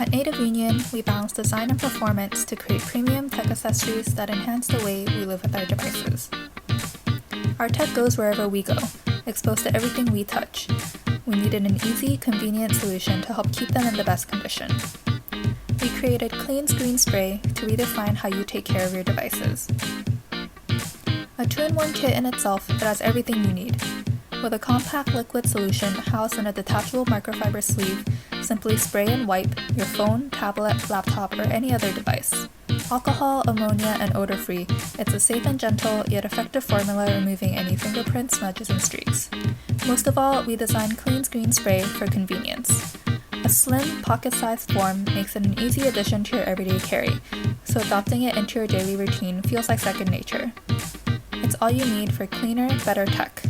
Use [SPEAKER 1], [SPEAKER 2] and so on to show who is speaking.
[SPEAKER 1] At Native Union, we balance design and performance to create premium tech accessories that enhance the way we live with our devices. Our tech goes wherever we go, exposed to everything we touch. We needed an easy, convenient solution to help keep them in the best condition. We created Clean Screen Spray to redefine how you take care of your devices. A 2-in-1 kit in itself, it has everything you need. With a compact liquid solution housed in a detachable microfiber sleeve, simply spray and wipe your phone, tablet, laptop, or any other device. Alcohol, ammonia, and odor-free, it's a safe and gentle yet effective formula removing any fingerprints, smudges, and streaks. Most of all, we designed Clean Screen Spray for convenience. A slim, pocket-sized form makes it an easy addition to your everyday carry, so adopting it into your daily routine feels like second nature. It's all you need for cleaner, better tech.